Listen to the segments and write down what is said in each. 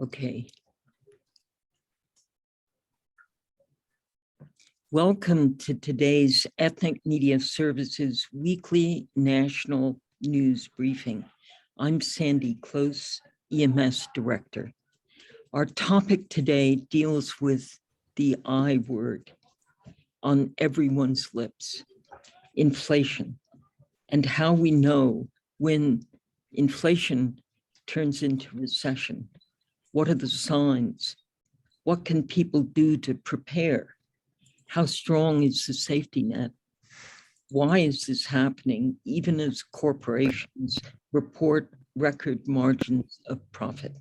Okay. Welcome to today's Ethnic Media Services Weekly National News Briefing. I'm Sandy Close, EMS Director. Our topic today deals with the I word on everyone's lips, inflation, and how we know when inflation turns into recession. What are the signs? What can people do to prepare? How strong is the safety net? Why is this happening even as corporations report record margins of profit?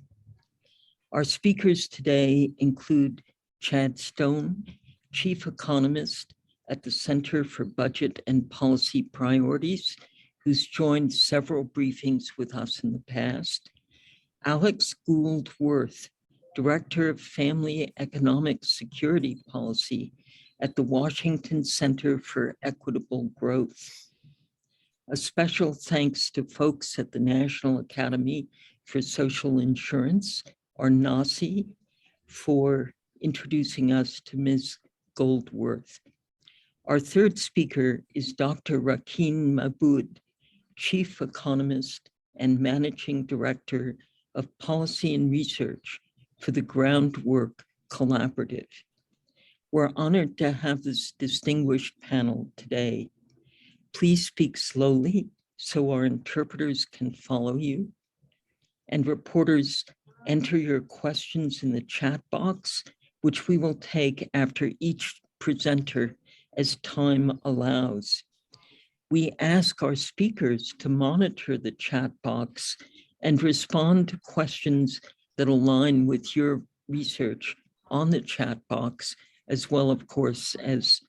Our speakers today include Chad Stone, Chief Economist at the Center for Budget and Policy Priorities, who's joined several briefings with us in the past, Alix Gould-Werth, Director of Family Economic Security Policy at the Washington Center for Equitable Growth. A special thanks to folks at the National Academy for Social Insurance, or NACI, for introducing us to Ms. Gould-Werth. Our third speaker is Dr. Rakeen Mabud, Chief Economist and Managing Director of Policy and Research for the Groundwork Collaborative. We're honored to have this distinguished panel today. Please speak slowly so our interpreters can follow you. And reporters, enter your questions in the chat box, which we will take after each presenter as time allows. We ask our speakers to monitor the chat box and respond to questions that align with your research on the chat box, as well, of course, as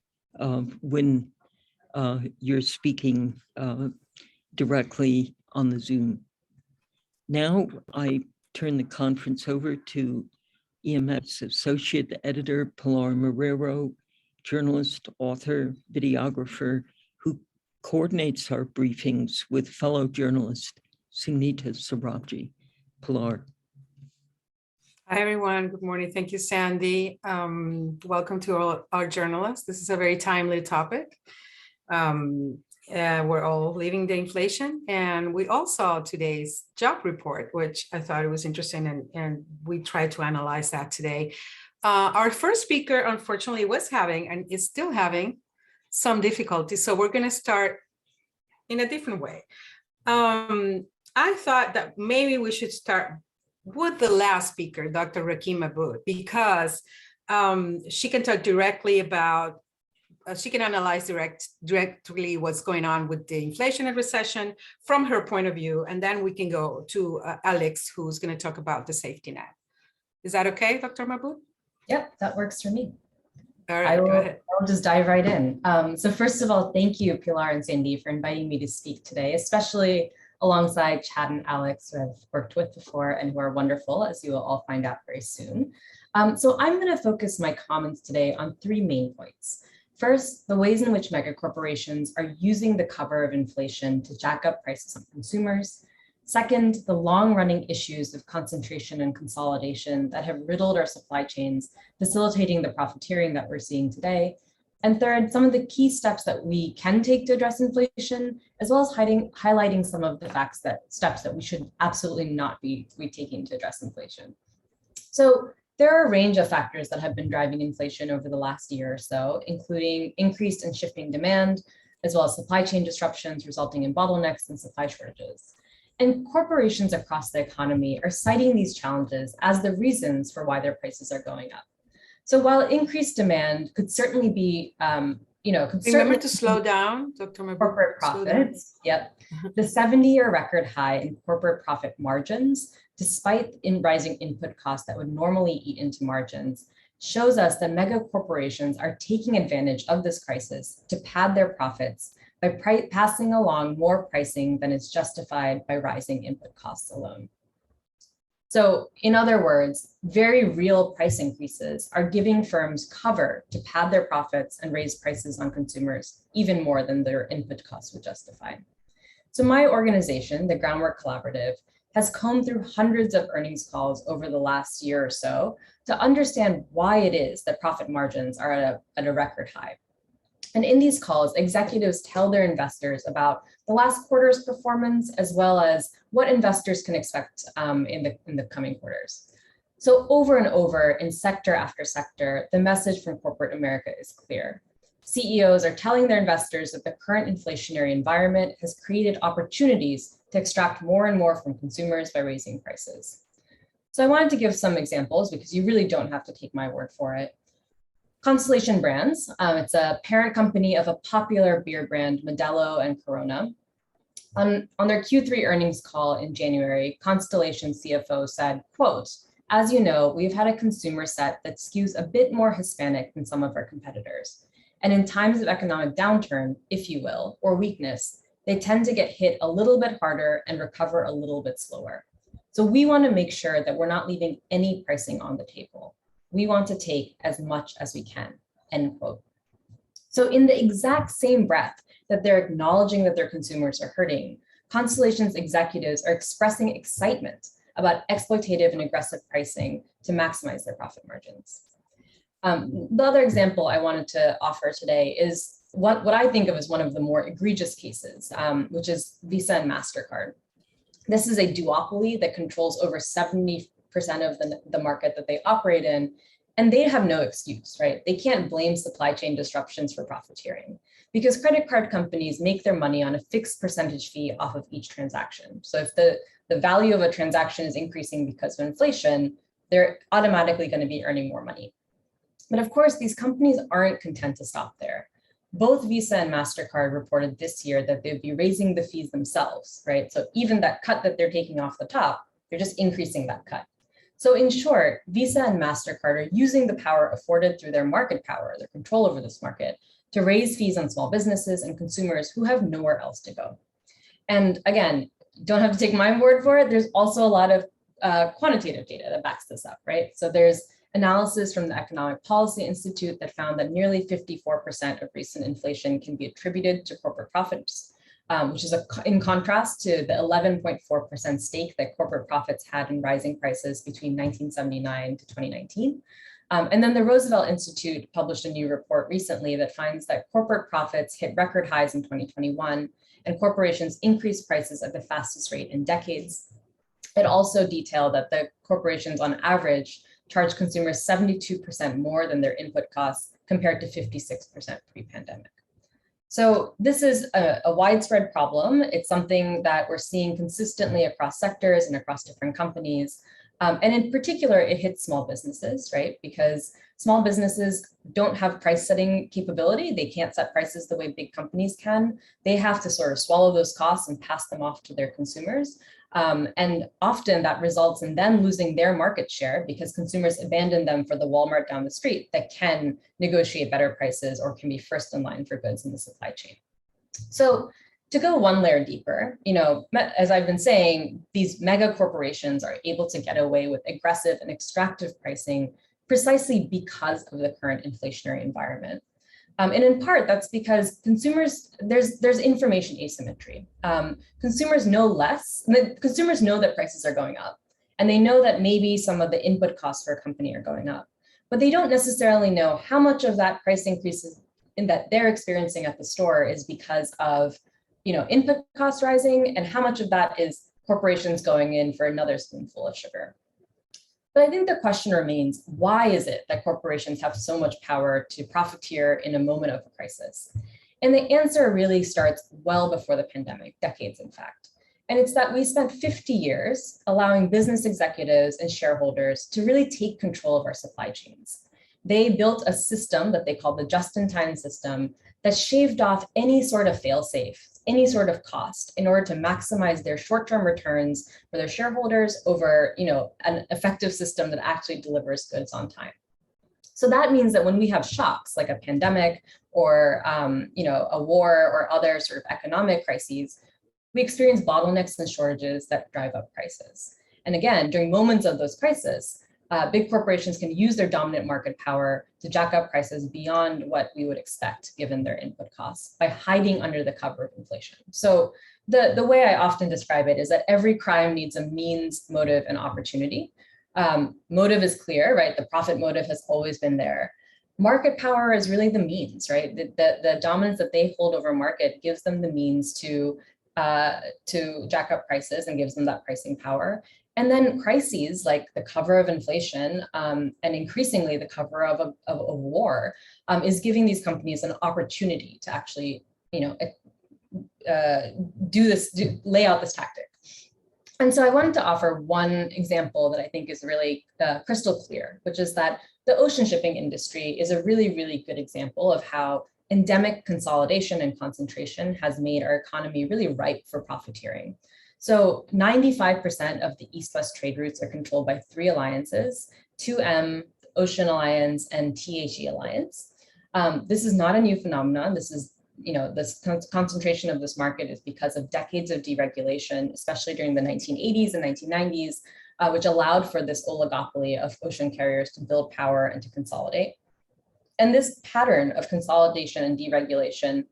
when you're speaking directly on the Zoom. Now I turn the conference over to EMS Associate Editor Pilar Marrero, journalist, author, videographer, who coordinates our briefings with fellow journalist Sunita Sarabji. Pilar. Hi, everyone. Good morning. Thank you, Sandy. Welcome to all our journalists. This is a very timely topic. We're all living the inflation, and we all saw today's job report, which I thought it was interesting, and we tried to analyze that today. Our first speaker, unfortunately, was having and is still having some difficulties, so we're going to start in a different way. I thought that maybe we should start with the last speaker, Dr. Rakeen Mabud, because she can talk directly about, she can analyze directly what's going on with the inflation and recession from her point of view, and then we can go to Alix, who's going to talk about the safety net. Is that okay, Dr. Mabud? Yep, that works for me. All right, go ahead. I'll just dive right in. So first of all, thank you, Pilar and Sandy, for inviting me to speak today, especially alongside Chad and Alix, who I've worked with before and who are wonderful, as you will all find out very soon. So I'm going to focus my comments today on three main points. First, the ways in which megacorporations are using the cover of inflation to jack up prices on consumers. Second, the long-running issues of concentration and consolidation that have riddled our supply chains, facilitating the profiteering that we're seeing today. And third, some of the key steps that we can take to address inflation, as well as highlighting some of the steps that we should absolutely not be taking to address inflation. So there are a range of factors that have been driving inflation over the last year or so, including increased and shifting demand, as well as supply chain disruptions resulting in bottlenecks and supply shortages. And corporations across the economy are citing these challenges as the reasons for why their prices are going up. So while increased demand could certainly be, Remember to slow down, Dr. Mabud. Corporate profits, yep. The 70-year record high in corporate profit margins, despite rising input costs that would normally eat into margins, shows us that mega corporations are taking advantage of this crisis to pad their profits by passing along more pricing than is justified by rising input costs alone. So in other words, very real price increases are giving firms cover to pad their profits and raise prices on consumers even more than their input costs would justify. So my organization, the Groundwork Collaborative, has combed through hundreds of earnings calls over the last year or so to understand why it is that profit margins are at a record high. And in these calls, executives tell their investors about the last quarter's performance, as well as what investors can expect in the coming quarters. So over and over in sector after sector, the message from corporate America is clear. CEOs are telling their investors that the current inflationary environment has created opportunities to extract more and more from consumers by raising prices. So I wanted to give some examples because you really don't have to take my word for it. Constellation Brands, it's a parent company of a popular beer brand, Modelo and Corona. On their Q3 earnings call in January, Constellation CFO said, quote, "As you know, we've had a consumer set that skews a bit more Hispanic than some of our competitors. And in times of economic downturn, if you will, or weakness, they tend to get hit a little bit harder and recover a little bit slower. So we want to make sure that we're not leaving any pricing on the table. We want to take as much as we can," end quote. So in the exact same breath that they're acknowledging that their consumers are hurting, Constellation's executives are expressing excitement about exploitative and aggressive pricing to maximize their profit margins. The other example I wanted to offer today is what I think of as one of the more egregious cases, which is Visa and Mastercard. This is a duopoly that controls over 70% of the market that they operate in, and they have no excuse, right? They can't blame supply chain disruptions for profiteering because credit card companies make their money on a fixed percentage fee off of each transaction. So if the value of a transaction is increasing because of inflation, they're automatically going to be earning more money. But of course, these companies aren't content to stop there. Both Visa and Mastercard reported this year that they'd be raising the fees themselves, right? So even that cut that they're taking off the top, they're just increasing that cut. So in short, Visa and Mastercard are using the power afforded through their market power, their control over this market, to raise fees on small businesses and consumers who have nowhere else to go. And again, don't have to take my word for it. There's also a lot of quantitative data that backs this up, right? So there's analysis from the Economic Policy Institute that found that nearly 54% of recent inflation can be attributed to corporate profits, which is in contrast to the 11.4% stake that corporate profits had in rising prices between 1979 to 2019. And then the Roosevelt Institute published a new report recently that finds that corporate profits hit record highs in 2021, and corporations increased prices at the fastest rate in decades. It also detailed that the corporations on average charge consumers 72% more than their input costs compared to 56% pre-pandemic. So this is a widespread problem. It's something that we're seeing consistently across sectors and across different companies. And in particular, it hits small businesses, right? Because small businesses don't have price setting capability. They can't set prices the way big companies can. They have to sort of swallow those costs and pass them off to their consumers. And often that results in them losing their market share because consumers abandon them for the Walmart down the street that can negotiate better prices or can be first in line for goods in the supply chain. So to go one layer deeper, as I've been saying, these mega corporations are able to get away with aggressive and extractive pricing precisely because of the current inflationary environment. And in part, that's because consumers, there's information asymmetry. Consumers know less, consumers know that prices are going up, and they know that maybe some of the input costs for a company are going up, but they don't necessarily know how much of that price increases that they're experiencing at the store is because of input costs rising, and how much of that is corporations going in for another spoonful of sugar. But I think the question remains, why is it that corporations have so much power to profiteer in a moment of a crisis? And the answer really starts well before the pandemic, decades in fact. And it's that we spent 50 years allowing business executives and shareholders to really take control of our supply chains. They built a system that they called the just-in-time system that shaved off any sort of fail-safe, any sort of cost in order to maximize their short-term returns for their shareholders over an effective system that actually delivers goods on time. So that means that when we have shocks like a pandemic or a war or other sort of economic crises, we experience bottlenecks and shortages that drive up prices. And again, during moments of those crises, big corporations can use their dominant market power to jack up prices beyond what we would expect given their input costs by hiding under the cover of inflation. So the way I often describe it is that every crime needs a means, motive, and opportunity. Motive is clear, right? The profit motive has always been there. Market power is really the means, right? The dominance that they hold over market gives them the means to jack up prices and gives them that pricing power. And then crises like the cover of inflation and increasingly the cover of a war is giving these companies an opportunity to actually, lay out this tactic. And so I wanted to offer one example that I think is really crystal clear, which is that the ocean shipping industry is a really, really good example of how endemic consolidation and concentration has made our economy really ripe for profiteering. So 95% of the East-West trade routes are controlled by 3 alliances, 2M, Ocean Alliance, and THE Alliance. This is not a new phenomenon. This is, this concentration of this market is because of decades of deregulation, especially during the 1980s and 1990s, which allowed for this oligopoly of ocean carriers to build power and to consolidate. And this pattern of consolidation and deregulation,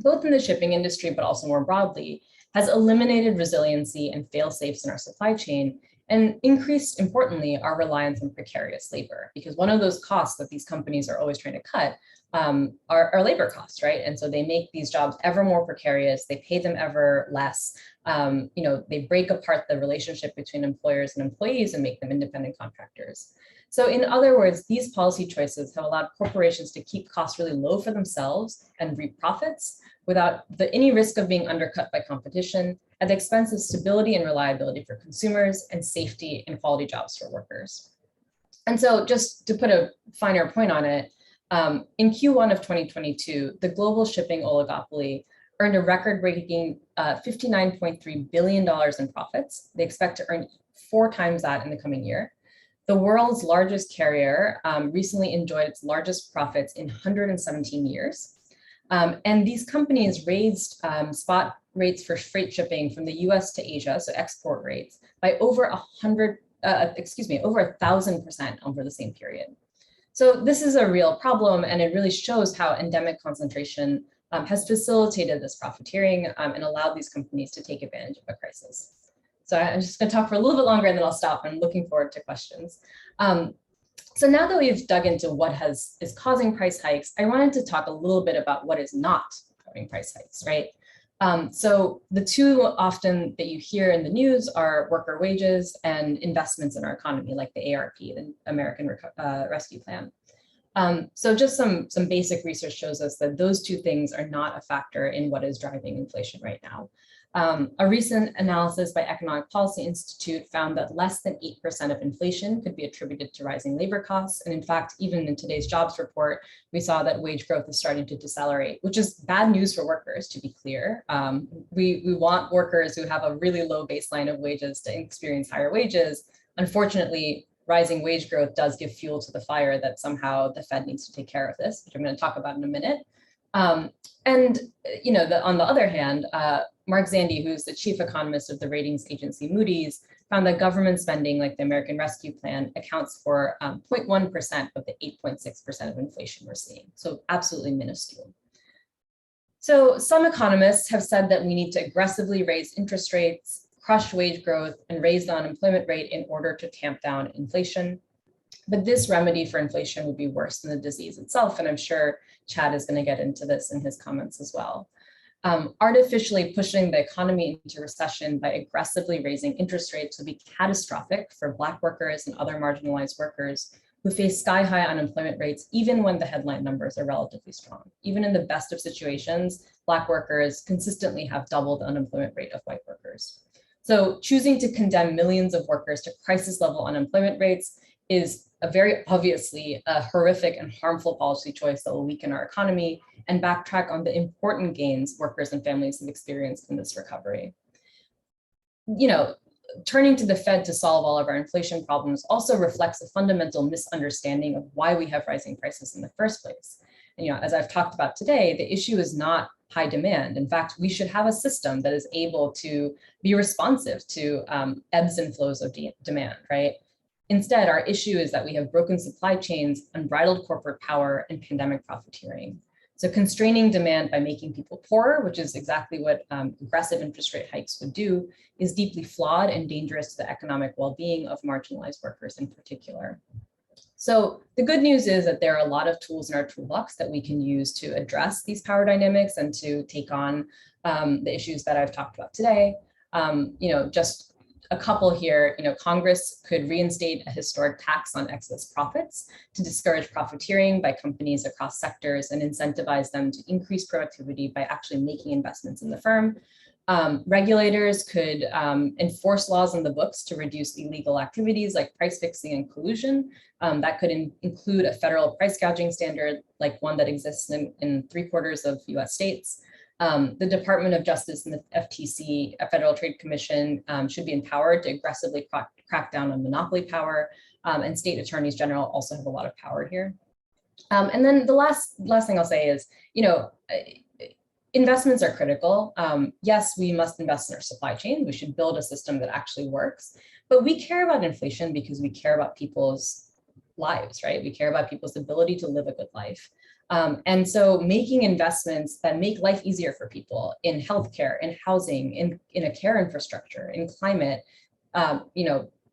both in the shipping industry, but also more broadly, has eliminated resiliency and fail-safes in our supply chain and increased, importantly, our reliance on precarious labor, because one of those costs that these companies are always trying to cut are labor costs, right? And so they make these jobs ever more precarious, they pay them ever less, they break apart the relationship between employers and employees and make them independent contractors. So in other words, these policy choices have allowed corporations to keep costs really low for themselves and reap profits without any risk of being undercut by competition at the expense of stability and reliability for consumers and safety and quality jobs for workers. And so just to put a finer point on it, in Q1 of 2022, the global shipping oligopoly earned a record-breaking $59.3 billion in profits. They expect to earn 4 times that in the coming year. The world's largest carrier recently enjoyed its largest profits in 117 years. And these companies raised spot rates for freight shipping from the US to Asia, so export rates, by over 1,000% over the same period. So this is a real problem, and it really shows how endemic concentration has facilitated this profiteering and allowed these companies to take advantage of a crisis. So I'm just going to talk for a little bit longer and then I'll stop. I'm looking forward to questions. So now that we've dug into what is causing price hikes, I wanted to talk a little bit about what is not causing price hikes, right? So the two often that you hear in the news are worker wages and investments in our economy, like the ARP, the American Rescue Plan. So just some basic research shows us that those two things are not a factor in what is driving inflation right now. A recent analysis by Economic Policy Institute found that less than 8% of inflation could be attributed to rising labor costs. And in fact, even in today's jobs report, we saw that wage growth is starting to decelerate, which is bad news for workers, to be clear. We want workers who have a really low baseline of wages to experience higher wages. Unfortunately, rising wage growth does give fuel to the fire that somehow the Fed needs to take care of this, which I'm going to talk about in a minute. On the other hand, Mark Zandi, who's the chief economist of the ratings agency Moody's, found that government spending, like the American Rescue Plan, accounts for 0.1% of the 8.6% of inflation we're seeing. So absolutely minuscule. So some economists have said that we need to aggressively raise interest rates, crush wage growth, and raise the unemployment rate in order to tamp down inflation. But this remedy for inflation would be worse than the disease itself. And I'm sure Chad is going to get into this in his comments as well. Artificially pushing the economy into recession by aggressively raising interest rates would be catastrophic for Black workers and other marginalized workers who face sky-high unemployment rates, even when the headline numbers are relatively strong. Even in the best of situations, Black workers consistently have double the unemployment rate of white workers. So choosing to condemn millions of workers to crisis-level unemployment rates is very obviously a horrific and harmful policy choice that will weaken our economy and backtrack on the important gains workers and families have experienced in this recovery. Turning to the Fed to solve all of our inflation problems also reflects a fundamental misunderstanding of why we have rising prices in the first place. And, as I've talked about today, the issue is not high demand. In fact, we should have a system that is able to be responsive to ebbs and flows of demand, right? Instead, our issue is that we have broken supply chains, unbridled corporate power, and pandemic profiteering. So constraining demand by making people poorer, which is exactly what aggressive interest rate hikes would do, is deeply flawed and dangerous to the economic well-being of marginalized workers in particular. So the good news is that there are a lot of tools in our toolbox that we can use to address these power dynamics and to take on the issues that I've talked about today. Just a couple here, Congress could reinstate a historic tax on excess profits to discourage profiteering by companies across sectors and incentivize them to increase productivity by actually making investments in the firm. Regulators could enforce laws on the books to reduce illegal activities like price fixing and collusion. That could include a federal price gouging standard like one that exists in 3/4 of US states. The Department of Justice and the FTC, a Federal Trade Commission, should be empowered to aggressively crack down on monopoly power, and state attorneys general also have a lot of power here. And then the last thing I'll say is, investments are critical. Yes, we must invest in our supply chain. We should build a system that actually works, but we care about inflation because we care about people's lives, right? We care about people's ability to live a good life. And so making investments that make life easier for people in healthcare, in housing, in a care infrastructure, in climate,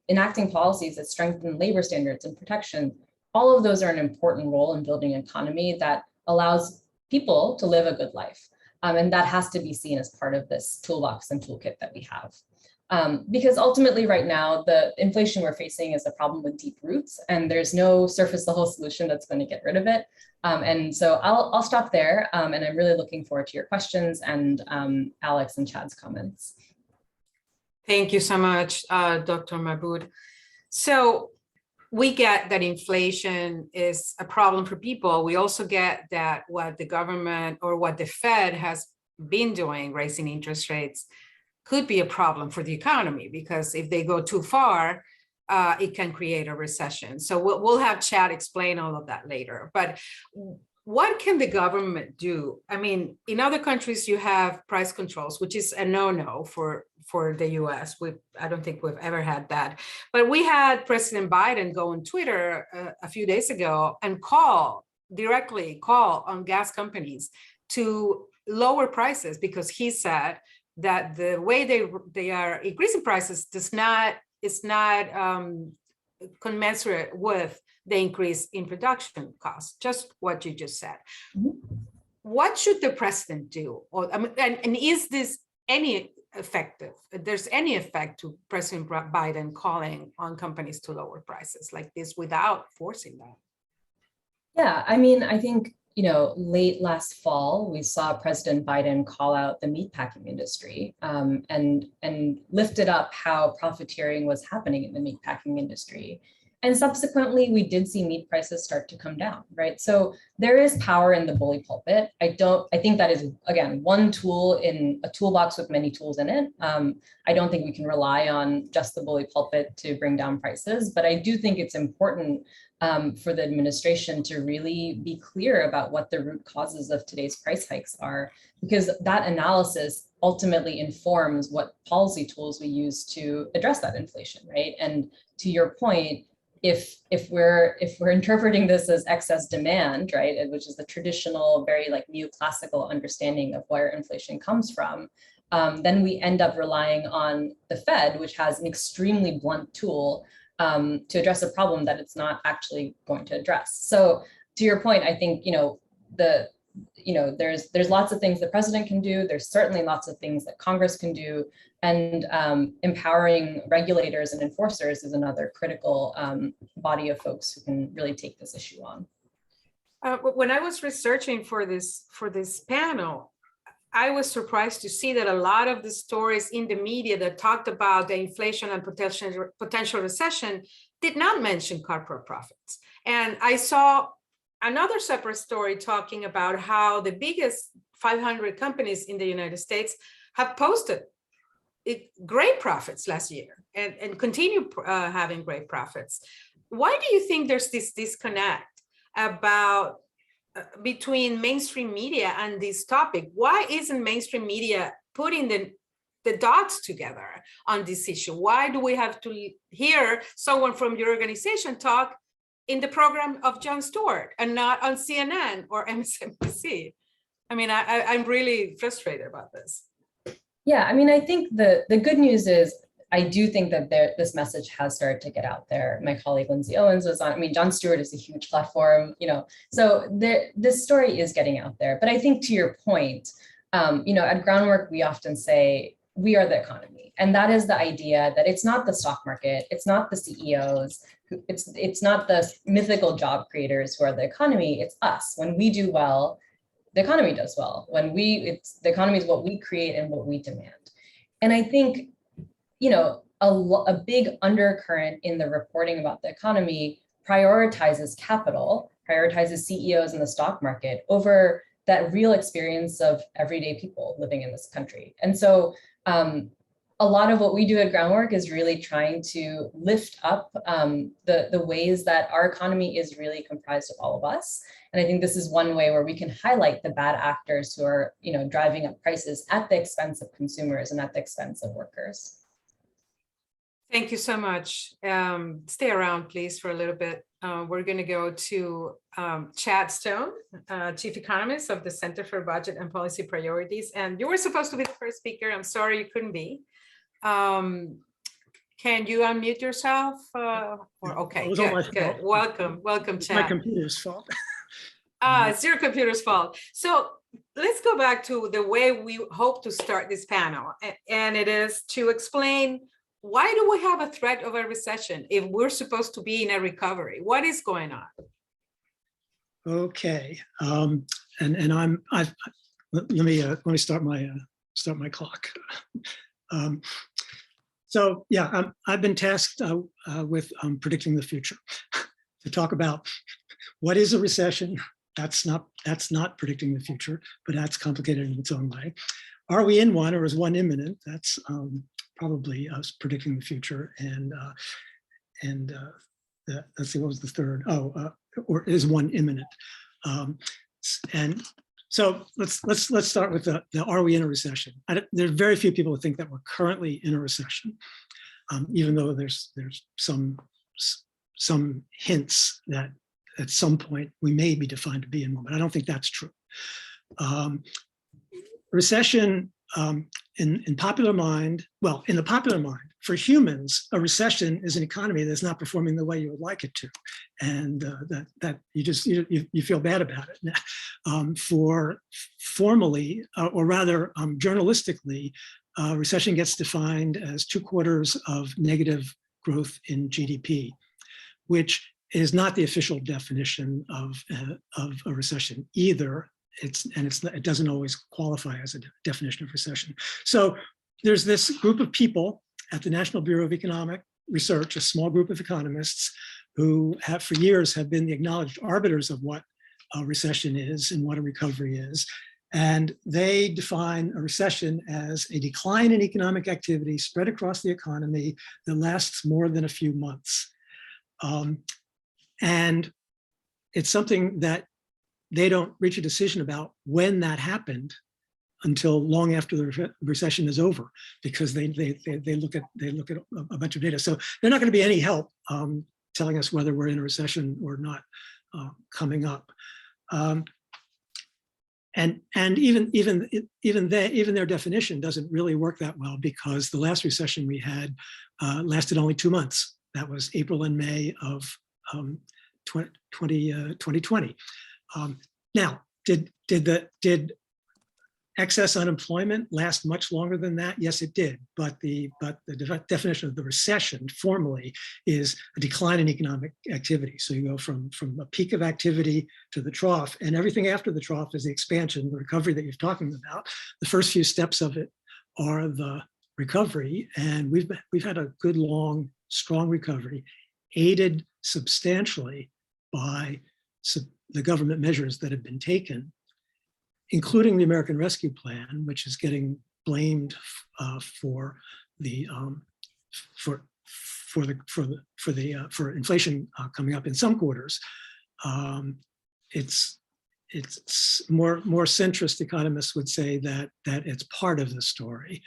enacting policies that strengthen labor standards and protection, all of those are an important role in building an economy that allows people to live a good life. And that has to be seen as part of this toolbox and toolkit that we have. Because ultimately right now, the inflation we're facing is a problem with deep roots, and there's no surface level solution that's going to get rid of it. And so I'll stop there, and I'm really looking forward to your questions and Alix and Chad's comments. Thank you so much, Dr. Mabud. So we get that inflation is a problem for people. We also get that what the government or what the Fed has been doing, raising interest rates, could be a problem for the economy, because if they go too far, it can create a recession. So we'll have Chad explain all of that later. But what can the government do? I mean, in other countries, you have price controls, which is a no-no for the US. I don't think we've ever had that. But we had President Biden go on Twitter a few days ago and directly call on gas companies to lower prices, because he said that the way they are increasing prices is not commensurate with the increase in production costs, just what you just said. Mm-hmm. What should the president do? And is this any effective? There's any effect to President Biden calling on companies to lower prices like this without forcing that? Yeah, I mean, I think, late last fall, we saw President Biden call out the meatpacking industry and lifted up how profiteering was happening in the meatpacking industry. And subsequently, we did see meat prices start to come down, right? So there is power in the bully pulpit. I think that is, again, one tool in a toolbox with many tools in it. I don't think we can rely on just the bully pulpit to bring down prices, but I do think it's important for the administration to really be clear about what the root causes of today's price hikes are, because that analysis ultimately informs what policy tools we use to address that inflation, right? And to your point, if we're interpreting this as excess demand, right, which is the traditional, very like neoclassical understanding of where inflation comes from, then we end up relying on the Fed, which has an extremely blunt tool to address a problem that it's not actually going to address. So to your point, I think there's lots of things the president can do. There's certainly lots of things that Congress can do, and empowering regulators and enforcers is another critical body of folks who can really take this issue on. When I was researching for this panel, I was surprised to see that a lot of the stories in the media that talked about the inflation and potential recession did not mention corporate profits. And I saw another separate story talking about how the biggest 500 companies in the United States have posted great profits last year and continue having great profits. Why do you think there's this disconnect about between mainstream media and this topic? Why isn't mainstream media putting the the dots together on this issue? Why do we have to hear someone from your organization talk in the program of Jon Stewart and not on CNN or MSNBC? I mean, I'm really frustrated about this. Yeah, I mean, I think the good news is I do think that this message has started to get out there. My colleague Lindsay Owens was on. I mean, Jon Stewart is a huge platform, so this story is getting out there. But I think to your point, at Groundwork, we often say we are the economy, and that is the idea that it's not the stock market, it's not the CEOs, it's not the mythical job creators who are the economy. It's us. When we do well, the economy does well. The economy is what we create and what we demand. And I think, a big undercurrent in the reporting about the economy prioritizes capital, prioritizes CEOs in the stock market over that real experience of everyday people living in this country. And so a lot of what we do at Groundwork is really trying to lift up the ways that our economy is really comprised of all of us. And I think this is one way where we can highlight the bad actors who are, driving up prices at the expense of consumers and at the expense of workers. Thank you so much. Stay around, please, for a little bit. We're going to go to Chad Stone, Chief Economist of the Center for Budget and Policy Priorities. And you were supposed to be the first speaker. I'm sorry you couldn't be. Can you unmute yourself? Okay, good. Welcome, Chad. My computer's fault. It's your computer's fault. So let's go back to the way we hope to start this panel. And it is to explain, why do we have a threat of a recession if we're supposed to be in a recovery? What is going on? Okay, let me start my clock. So yeah, I've been tasked with predicting the future, to talk about what is a recession. That's not predicting the future, but that's complicated in its own way. Are we in one, or is one imminent? That's probably us predicting the future. And let's see, what was the third? Or is one imminent? And so let's start with the are we in a recession? There are very few people who think that we're currently in a recession, even though there's some hints that at some point we may be defined to be in one, but I don't think that's true. Recession in popular mind, well, in the popular mind, for humans, a recession is an economy that's not performing the way you would like it to, and that you feel bad about it. For formally, or rather journalistically, recession gets defined as 2 quarters of negative growth in GDP, which is not the official definition of a recession either. It doesn't always qualify as a definition of recession. So there's this group of people at the National Bureau of Economic Research, a small group of economists who have for years have been the acknowledged arbiters of what a recession is and what a recovery is. And they define a recession as a decline in economic activity spread across the economy that lasts more than a few months. And it's something that they don't reach a decision about when that happened until long after the recession is over, because they look at a bunch of data. So they're not going to be any help telling us whether we're in a recession or not coming up. And even their definition doesn't really work that well, because the last recession we had lasted only 2 months. That was April and May of 2020. Now, did excess unemployment last much longer than that? Yes, it did. But the definition of the recession formally is a decline in economic activity. So you go from a peak of activity to the trough, and everything after the trough is the expansion, the recovery that you're talking about. The first few steps of it are the recovery, and we've had a good, long, strong recovery, aided substantially by the government measures that have been taken, including the American Rescue Plan, which is getting blamed for inflation coming up in some quarters. It's more centrist economists would say that it's part of the story.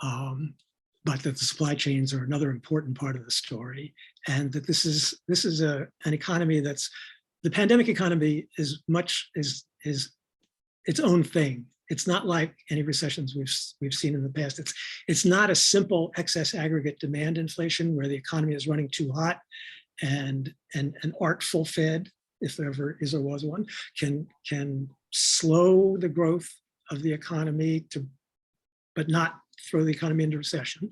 but that the supply chains are another important part of the story, and that this is an economy that's, the pandemic economy is its own thing. It's not like any recessions we've seen in the past. It's not a simple excess aggregate demand inflation where the economy is running too hot, and an artful Fed, if there ever is or was one, can slow the growth of the economy but not throw the economy into recession.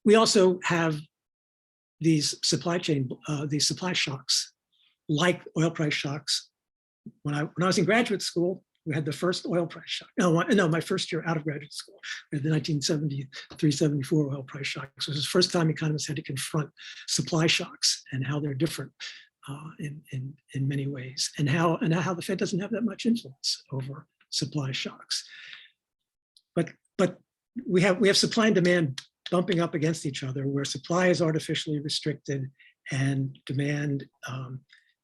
We also have these supply shocks, like oil price shocks. When I was in graduate school, we had the first oil price shock. No, my first year out of graduate school, we had the 1973-74 oil price shock. So it was the first time economists had to confront supply shocks and how they're different in many ways, and how the Fed doesn't have that much influence over supply shocks. But we have supply and demand bumping up against each other, where supply is artificially restricted and demand,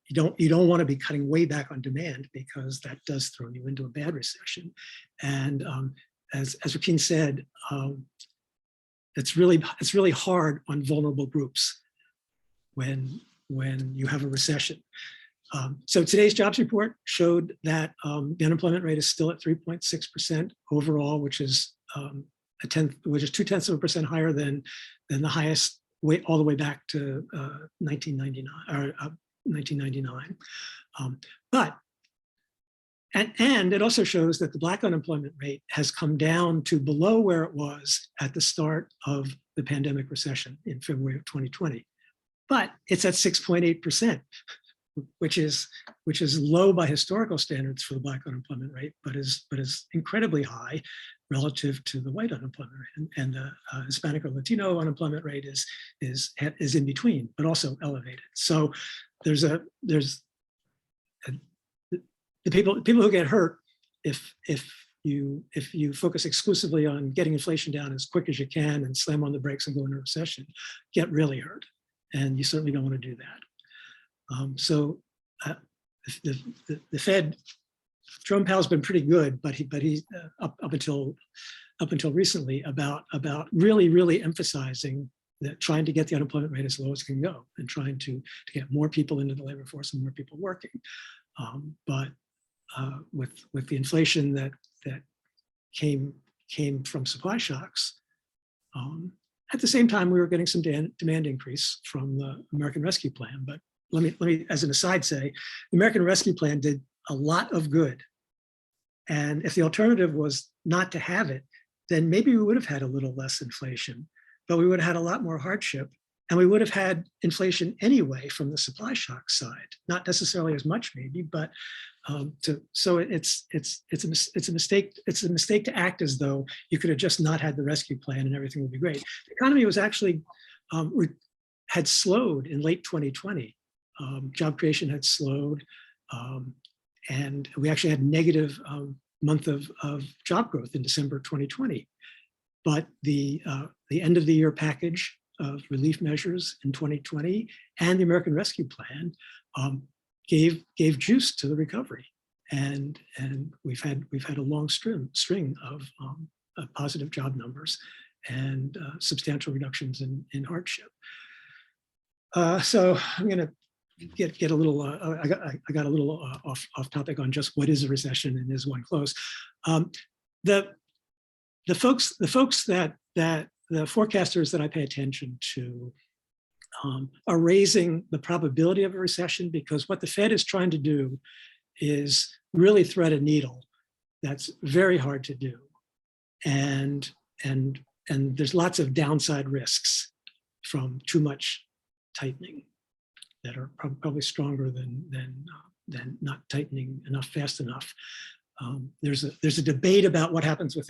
you don't want to be cutting way back on demand, because that does throw you into a bad recession. And as Rakeen said, it's really hard on vulnerable groups when you have a recession. So today's jobs report showed that the unemployment rate is still at 3.6% overall, which is 0.2% higher than the highest all the way back to 1999. And it also shows that the Black unemployment rate has come down to below where it was at the start of the pandemic recession in February of 2020. But it's at 6.8%, which is low by historical standards for the Black unemployment rate, but is incredibly high relative to the white unemployment rate. And the Hispanic or Latino unemployment rate is in between, but also elevated. So the people who get hurt if you focus exclusively on getting inflation down as quick as you can and slam on the brakes and go into recession, get really hurt, and you certainly don't want to do that. So the Fed, Jerome Powell's been pretty good, but he's up until recently about really emphasizing that, trying to get the unemployment rate as low as it can go, and trying to get more people into the labor force and more people working. But with the inflation that came from supply shocks, at the same time we were getting some demand increase from the American Rescue Plan. But let me, as an aside, say the American Rescue Plan did a lot of good. And if the alternative was not to have it, then maybe we would have had a little less inflation, but we would have had a lot more hardship, and we would have had inflation anyway from the supply shock side. Not necessarily as much, maybe, but so it's a mistake. It's a mistake to act as though you could have just not had the rescue plan and everything would be great. The economy was actually had slowed in late 2020. Job creation had slowed, and we actually had negative month of job growth in December 2020. But the end of the year package of relief measures in 2020 and the American Rescue Plan gave juice to the recovery, and we've had a long string of positive job numbers and substantial reductions in hardship. So I'm going to get a little. I got a little off topic on just what is a recession and is one close. The folks that the forecasters that I pay attention to are raising the probability of a recession, because what the Fed is trying to do is really thread a needle that's very hard to do, and there's lots of downside risks from too much tightening that are probably stronger than not tightening enough fast enough. There's a debate about what happens with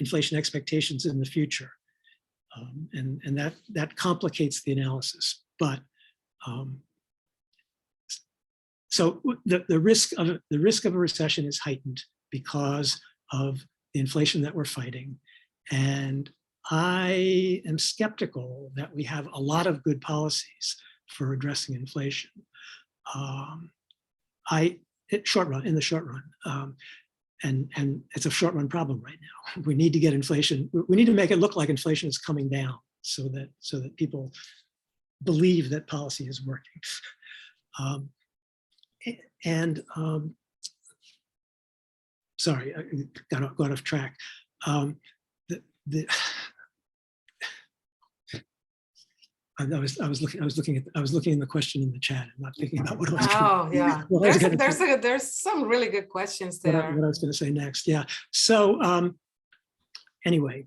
inflation expectations in the future, and that complicates the analysis. But so the risk of a recession is heightened because of the inflation that we're fighting, and I am skeptical that we have a lot of good policies for addressing inflation. In the short run. and it's a short run problem right now. We need to get inflation. We need to make it look like inflation is coming down so that people believe that policy is working. Sorry, I got off track. I was looking in the question in the chat and not thinking about what I was. Oh yeah, there's some really good questions there. What I was going to say next, yeah. So anyway,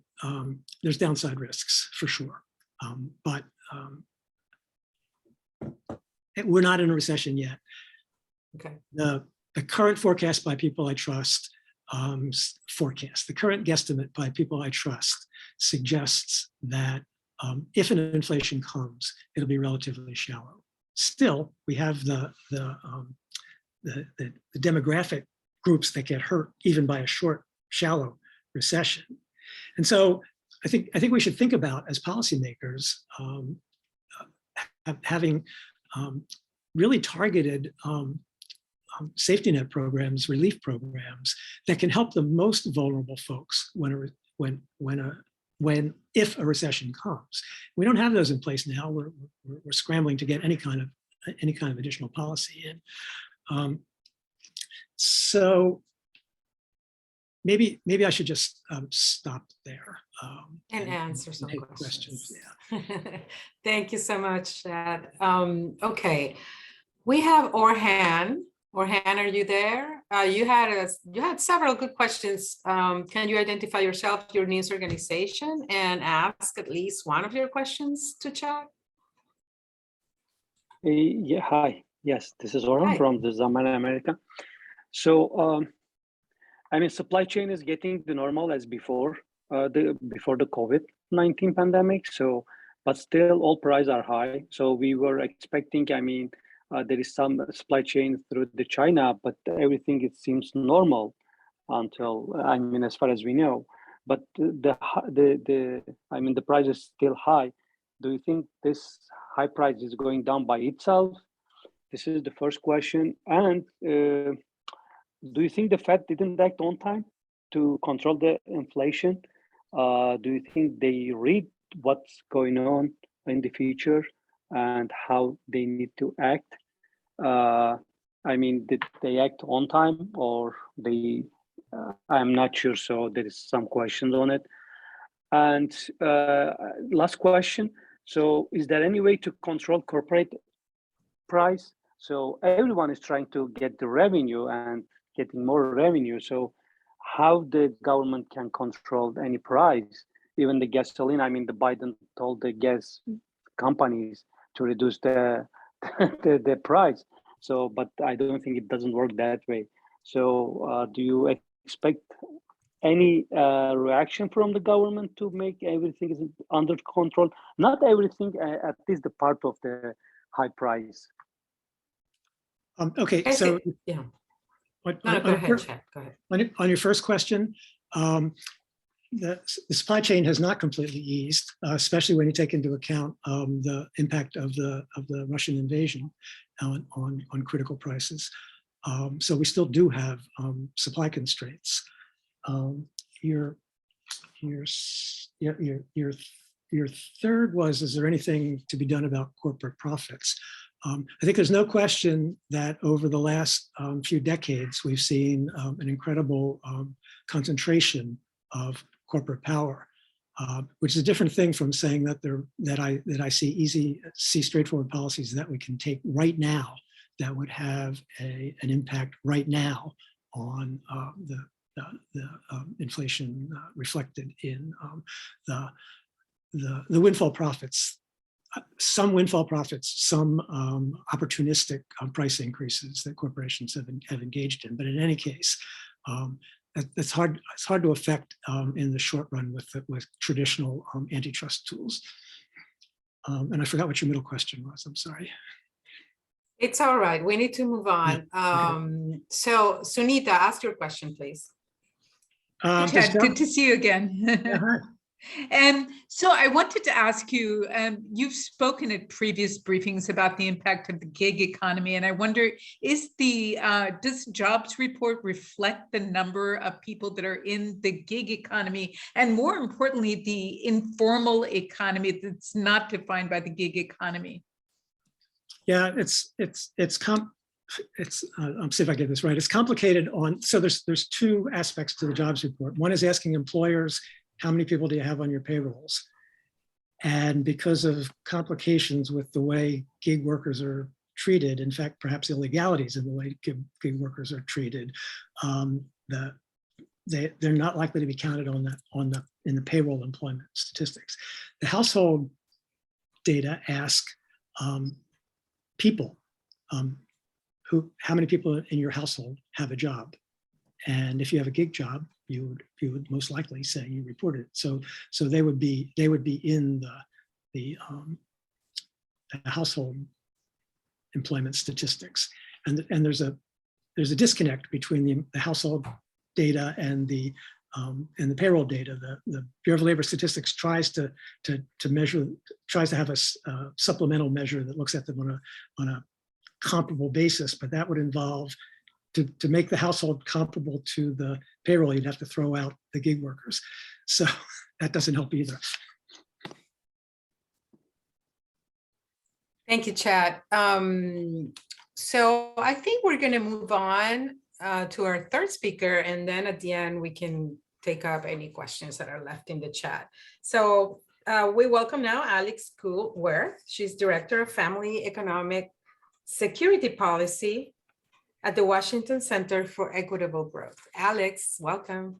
there's downside risks for sure, but we're not in a recession yet. Okay. The current forecast by people I trust, the current guesstimate by people I trust suggests that if an inflation comes, it'll be relatively shallow. Still, we have the demographic groups that get hurt even by a short, shallow recession. And so I think we should think about, as policymakers, having really targeted safety net programs, relief programs that can help the most vulnerable folks if a recession comes. We don't have those in place now. We're scrambling to get any kind of additional policy in. So maybe I should just stop there and answer some questions. Yeah. Thank you so much, Chad. Okay, we have Orhan. Orhan, are you there? You had several good questions. Can you identify yourself, your news organization, and ask at least one of your questions to Chad? Yeah, hi. Yes, this is Orhan from the Zaman America. So, I mean, supply chain is getting the normal as before the COVID-19 pandemic. So, but still, all prices are high. So we were expecting, I mean, there is some supply chain through the China, but everything, it seems normal until, I mean, as far as we know. But the price is still high. Do you think this high price is going down by itself? This is the first question. And do you think the Fed didn't act on time to control the inflation? Do you think they read what's going on in the future and how they need to act? I mean, did they act on time, or they? I'm not sure. So there is some questions on it. And last question. So is there any way to control corporate price? So everyone is trying to get the revenue and getting more revenue. So how the government can control any price, even the gasoline? I mean, the Biden told the gas companies to reduce the price. So, but I don't think it doesn't work that way. So do you expect any reaction from the government to make everything under control? Not everything, at least the part of the high price. Okay, so yeah. Go ahead, Chad. Go ahead. On your first question, the supply chain has not completely eased, especially when you take into account the impact of the Russian invasion on critical prices. So we still do have supply constraints. Your third was, is there anything to be done about corporate profits? I think there's no question that over the last few decades, we've seen an incredible concentration of corporate power, which is a different thing from saying that I see straightforward policies that we can take right now that would have an impact right now on the inflation reflected in the windfall profits. Some windfall profits, some opportunistic price increases that corporations have engaged in. But in any case, it's hard to affect in the short run with traditional antitrust tools. And I forgot what your middle question was. I'm sorry. It's all right. We need to move on. Okay. So Sunita, ask your question, please. Chad, good to see you again. And so I wanted to ask you, you've spoken at previous briefings about the impact of the gig economy, and I wonder, does the jobs report reflect the number of people that are in the gig economy, and more importantly, the informal economy that's not defined by the gig economy? Yeah, I'll see if I get this right. It's complicated so there's two aspects to the jobs report. One is asking employers, how many people do you have on your payrolls? And because of complications with the way gig workers are treated, in fact, perhaps illegalities in the way gig workers are treated, they're not likely to be counted in the payroll employment statistics. The household data ask people, how many people in your household have a job? And if you have a gig job, you would most likely say you reported it. So they would be in the household employment statistics. And there's a disconnect between the household data and the payroll data. The Bureau of Labor Statistics tries to have a supplemental measure that looks at them on a comparable basis, but that would involve to make the household comparable to the payroll, you'd have to throw out the gig workers. So that doesn't help either. Thank you, Chad. So I think we're going to move on to our third speaker, and then at the end, we can take up any questions that are left in the chat. So we welcome now Alix Gould-Werth. She's Director of Family Economic Security Policy at the Washington Center for Equitable Growth. Alix, welcome.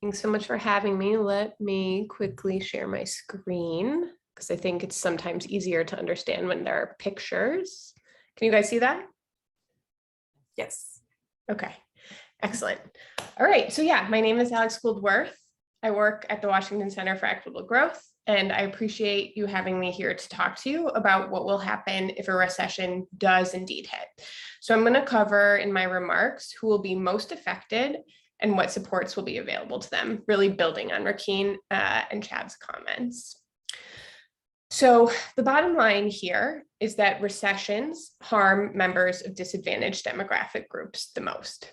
Thanks so much for having me. Let me quickly share my screen because I think it's sometimes easier to understand when there are pictures. Can you guys see that? Yes. Okay, excellent. All right, so yeah, my name is Alix Gould-Werth. I work at the Washington Center for Equitable Growth, and I appreciate you having me here to talk to you about what will happen if a recession does indeed hit. So I'm going to cover in my remarks who will be most affected and what supports will be available to them, really building on Rakeen and Chad's comments. So the bottom line here is that recessions harm members of disadvantaged demographic groups the most.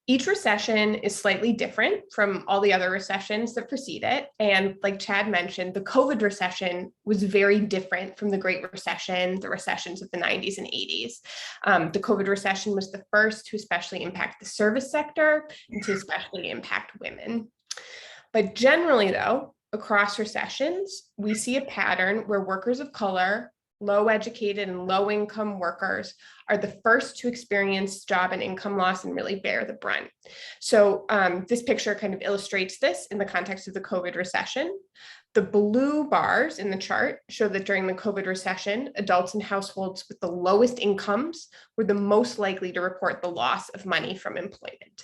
Each recession is slightly different from all the other recessions that precede it. And like Chad mentioned, the COVID recession was very different from the Great Recession, the recessions of the 90s and 80s. The COVID recession was the first to especially impact the service sector and to especially impact women. But generally though, across recessions, we see a pattern where workers of color, low educated and low income workers are the first to experience job and income loss and really bear the brunt. So this picture kind of illustrates this in the context of the COVID recession. The blue bars in the chart show that during the COVID recession, adults in households with the lowest incomes were the most likely to report the loss of money from employment.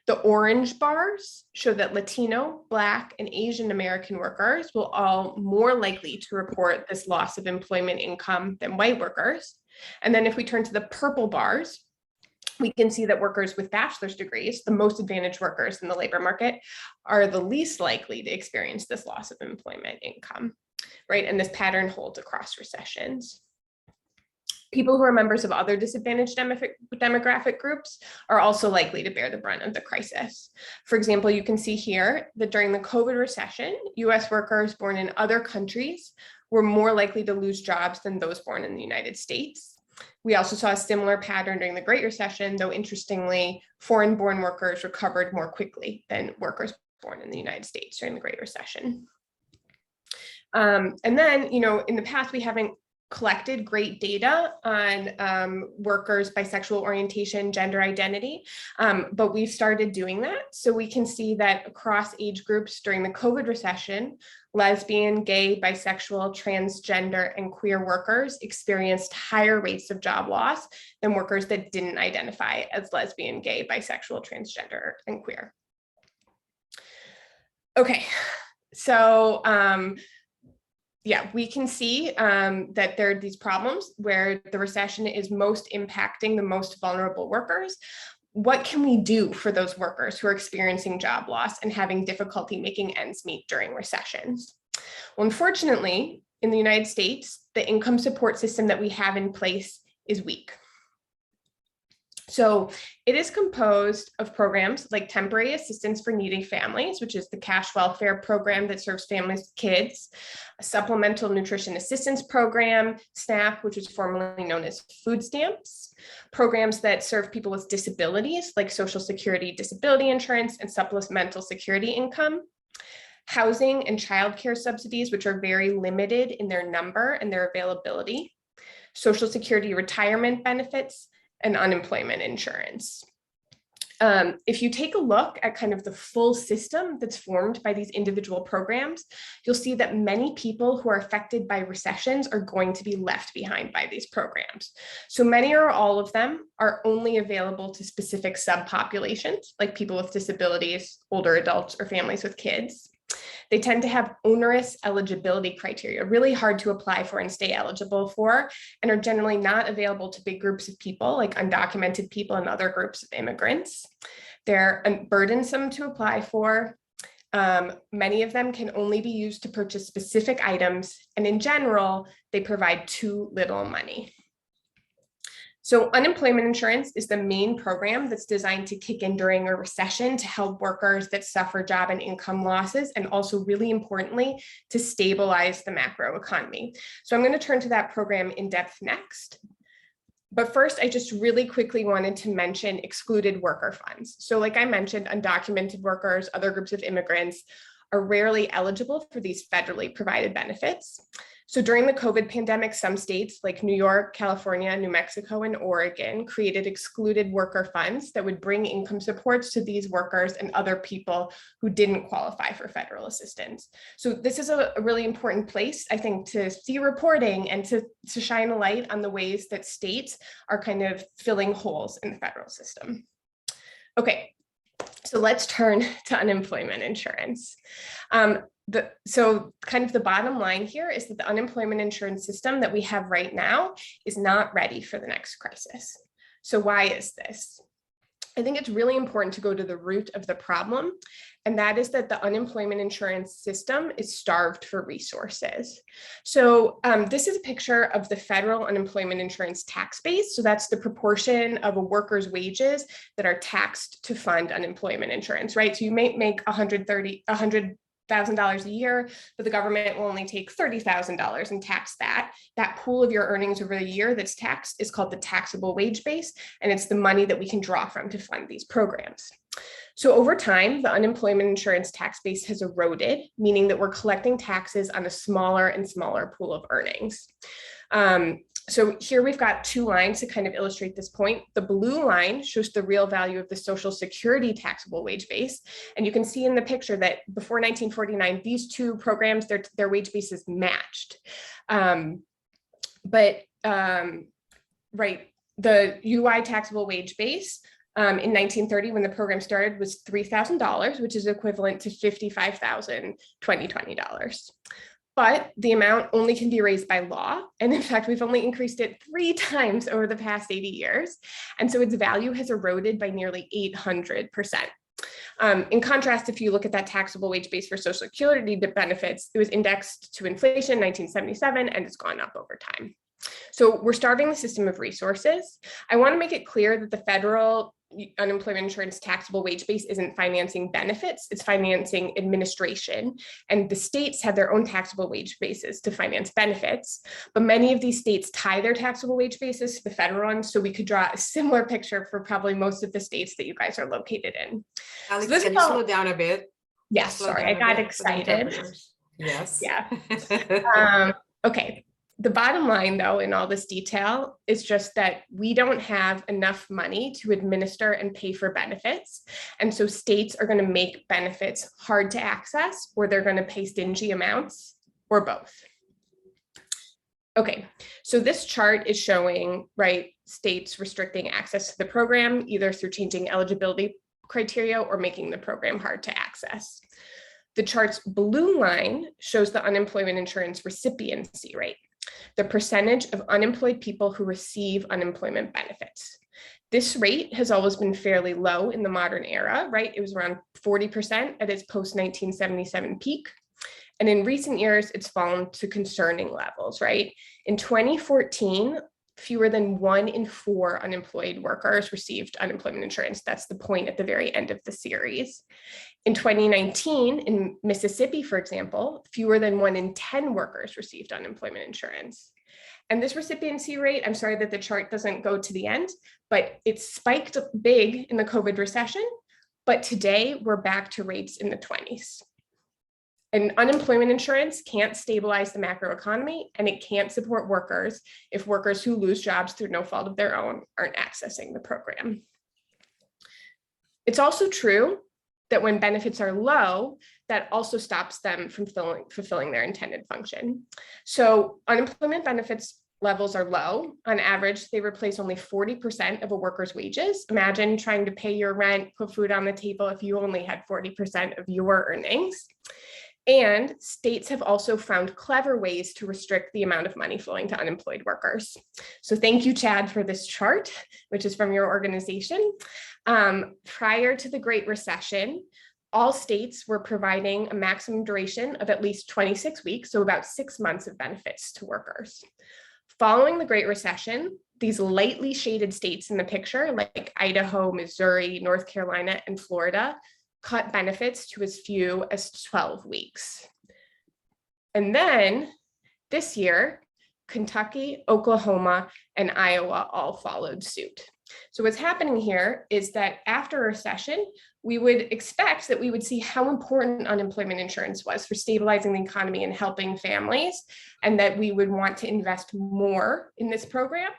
The orange bars show that Latino, Black, and Asian American workers will all more likely to report this loss of employment income than white workers. And then if we turn to the purple bars, we can see that workers with bachelor's degrees, the most advantaged workers in the labor market, are the least likely to experience this loss of employment income, right? And this pattern holds across recessions. People who are members of other disadvantaged demographic groups are also likely to bear the brunt of the crisis. For example, you can see here that during the COVID recession, US workers born in other countries were more likely to lose jobs than those born in the United States. We also saw a similar pattern during the Great Recession, though interestingly, foreign-born workers recovered more quickly than workers born in the United States during the Great Recession. And then, in the past, we haven't collected great data on workers' bisexual orientation, gender identity, but we've started doing that. So we can see that across age groups during the COVID recession, lesbian, gay, bisexual, transgender, and queer workers experienced higher rates of job loss than workers that didn't identify as lesbian, gay, bisexual, transgender, and queer. Okay, so yeah, we can see that there are these problems where the recession is most impacting the most vulnerable workers. what can we do for those workers who are experiencing job loss and having difficulty making ends meet during recessions? Well, unfortunately, in the United States, the income support system that we have in place is weak. So it is composed of programs like Temporary Assistance for Needy Families, which is the cash welfare program that serves families with kids, a Supplemental Nutrition Assistance Program, SNAP, which is formerly known as food stamps, programs that serve people with disabilities like Social Security disability insurance and supplemental security income, housing and childcare subsidies, which are very limited in their number and their availability, Social Security retirement benefits, and unemployment insurance. If you take a look at kind of the full system that's formed by these individual programs, you'll see that many people who are affected by recessions are going to be left behind by these programs. So many or all of them are only available to specific subpopulations, like people with disabilities, older adults, or families with kids. They tend to have onerous eligibility criteria, really hard to apply for and stay eligible for, and are generally not available to big groups of people like undocumented people and other groups of immigrants. They're burdensome to apply for. Many of them can only be used to purchase specific items, and in general, they provide too little money. So unemployment insurance is the main program that's designed to kick in during a recession to help workers that suffer job and income losses, and also really importantly, to stabilize the macro economy. So I'm going to turn to that program in depth next. But first, I just really quickly wanted to mention excluded worker funds. So like I mentioned, undocumented workers, other groups of immigrants are rarely eligible for these federally provided benefits. So during the COVID pandemic, some states like New York, California, New Mexico, and Oregon created excluded worker funds that would bring income supports to these workers and other people who didn't qualify for federal assistance. So this is a really important place, I think, to see reporting and to shine a light on the ways that states are kind of filling holes in the federal system. Okay, so let's turn to unemployment insurance. So kind of the bottom line here is that the unemployment insurance system that we have right now is not ready for the next crisis. So why is this? I think it's really important to go to the root of the problem, and that is that the unemployment insurance system is starved for resources. So this is a picture of the federal unemployment insurance tax base. So that's the proportion of a worker's wages that are taxed to fund unemployment insurance, right? So you may make $100,000 a year, but the government will only take $30,000 and tax that. That pool of your earnings over the year that's taxed is called the taxable wage base, and it's the money that we can draw from to fund these programs. So over time, the unemployment insurance tax base has eroded, meaning that we're collecting taxes on a smaller and smaller pool of earnings. So here we've got two lines to kind of illustrate this point. The blue line shows the real value of the Social Security taxable wage base. And you can see in the picture that before 1949, these two programs, their wage bases matched. The UI taxable wage base in 1930, when the program started, was $3,000, which is equivalent to $55,020. But the amount only can be raised by law. And in fact, we've only increased it 3 times over the past 80 years. And so its value has eroded by nearly 800%. In contrast, if you look at that taxable wage base for Social Security benefits, it was indexed to inflation in 1977, and it's gone up over time. So we're starving the system of resources. I want to make it clear that the federal unemployment insurance taxable wage base isn't financing benefits, it's financing administration. And the states have their own taxable wage bases to finance benefits. But many of these states tie their taxable wage bases to the federal one. So we could draw a similar picture for probably most of the states that you guys are located in. Alex, so can you slow down a bit? Yes, sorry, I got excited. Yes. Yeah. Okay. The bottom line, though, in all this detail is just that we don't have enough money to administer and pay for benefits. And so states are going to make benefits hard to access, or they're going to pay stingy amounts, or both. Okay, so this chart is showing, right, states restricting access to the program, either through changing eligibility criteria or making the program hard to access. The chart's blue line shows the unemployment insurance recipiency rate, the percentage of unemployed people who receive unemployment benefits. This rate has always been fairly low in the modern era, right? It was around 40% at its post-1977 peak. And in recent years, it's fallen to concerning levels, right? In 2014, fewer than 1 in 4 unemployed workers received unemployment insurance. That's the point at the very end of the series. In 2019, in Mississippi, for example, fewer than 1 in 10 workers received unemployment insurance. And this recipiency rate, I'm sorry that the chart doesn't go to the end, but it spiked big in the COVID recession. But today we're back to rates in the 20s. And unemployment insurance can't stabilize the macroeconomy, and it can't support workers if workers who lose jobs through no fault of their own aren't accessing the program. It's also true that when benefits are low, that also stops them from fulfilling their intended function. So unemployment benefits levels are low. On average, they replace only 40% of a worker's wages. Imagine trying to pay your rent, put food on the table if you only had 40% of your earnings. And states have also found clever ways to restrict the amount of money flowing to unemployed workers. So thank you, Chad, for this chart, which is from your organization. Prior to the Great Recession, all states were providing a maximum duration of at least 26 weeks, so about 6 months of benefits to workers. Following the Great Recession, these lightly shaded states in the picture, like Idaho, Missouri, North Carolina, and Florida, cut benefits to as few as 12 weeks. And then this year, Kentucky, Oklahoma, and Iowa all followed suit. So what's happening here is that after a recession, we would expect that we would see how important unemployment insurance was for stabilizing the economy and helping families, and that we would want to invest more in this program.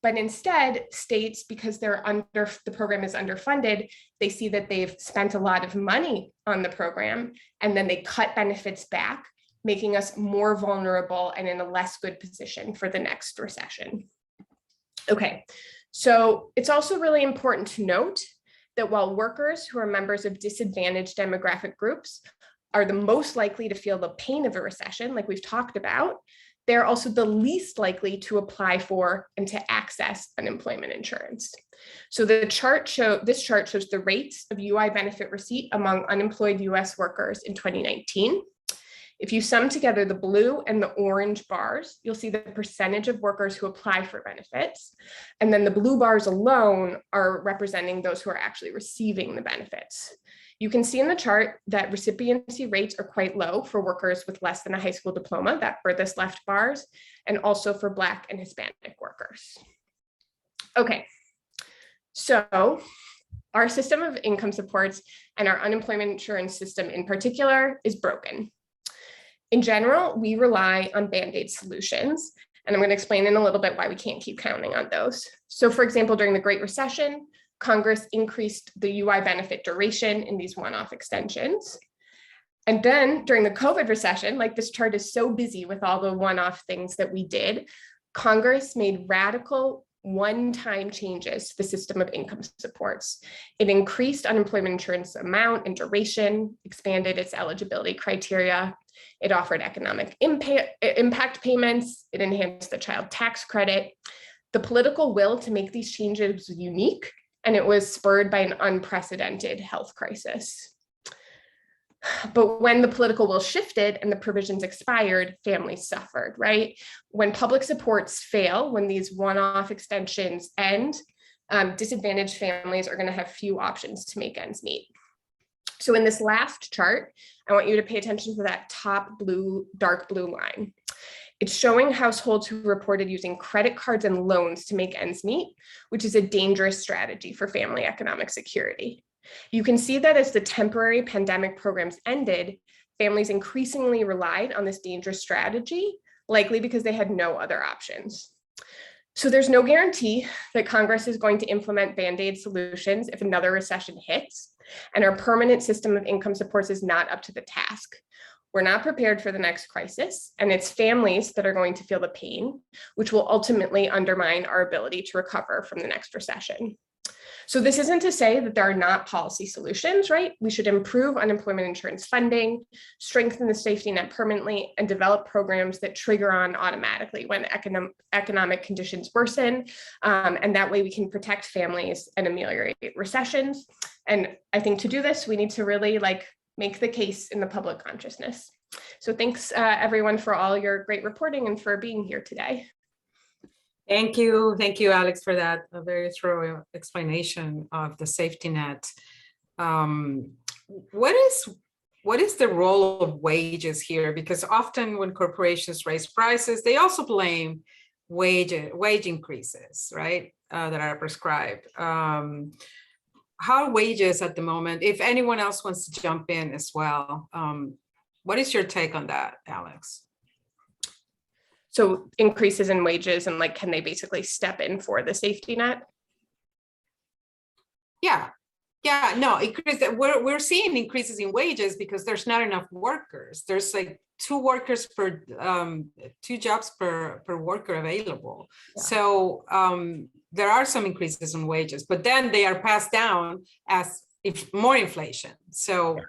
But instead, states, because the program is underfunded, they see that they've spent a lot of money on the program, and then they cut benefits back, making us more vulnerable and in a less good position for the next recession. Okay, so it's also really important to note that while workers who are members of disadvantaged demographic groups are the most likely to feel the pain of a recession, like we've talked about, they're also the least likely to apply for and to access unemployment insurance. So this chart shows the rates of UI benefit receipt among unemployed US workers in 2019. If you sum together the blue and the orange bars, you'll see the percentage of workers who apply for benefits. And then the blue bars alone are representing those who are actually receiving the benefits. You can see in the chart that recipiency rates are quite low for workers with less than a high school diploma, that furthest left bars, and also for Black and Hispanic workers. Okay, so our system of income supports and our unemployment insurance system in particular is broken. In general, we rely on Band-Aid solutions, and I'm going to explain in a little bit why we can't keep counting on those. So for example, during the Great Recession, Congress increased the UI benefit duration in these one-off extensions. And then during the COVID recession, like this chart is so busy with all the one-off things that we did, Congress made radical one-time changes to the system of income supports. It increased unemployment insurance amount and duration, expanded its eligibility criteria. It offered economic impact payments. It enhanced the child tax credit. The political will to make these changes was unique, and it was spurred by an unprecedented health crisis. But when the political will shifted and the provisions expired, families suffered, right? When public supports fail, when these one-off extensions end, disadvantaged families are going to have few options to make ends meet. So in this last chart, I want you to pay attention to that top blue, dark blue line. It's showing households who reported using credit cards and loans to make ends meet, which is a dangerous strategy for family economic security. You can see that as the temporary pandemic programs ended, families increasingly relied on this dangerous strategy, likely because they had no other options. So there's no guarantee that Congress is going to implement Band-Aid solutions if another recession hits, and our permanent system of income supports is not up to the task. We're not prepared for the next crisis, and it's families that are going to feel the pain, which will ultimately undermine our ability to recover from the next recession. So this isn't to say that there are not policy solutions, right? We should improve unemployment insurance funding, strengthen the safety net permanently, and develop programs that trigger on automatically when economic conditions worsen. And that way we can protect families and ameliorate recessions. And I think to do this, we need to really make the case in the public consciousness. So thanks everyone for all your great reporting and for being here today. Thank you, Alix, for that very thorough explanation of the safety net. What is the role of wages here? Because often when corporations raise prices, they also blame wage increases, right? That are prescribed. How are wages at the moment? If anyone else wants to jump in as well, what is your take on that, Alix? So increases in wages and can they basically step in for the safety net? Yeah, no, we're seeing increases in wages because there's not enough workers. There's two jobs per worker available. Yeah. So there are some increases in wages, but then they are passed down as more inflation. So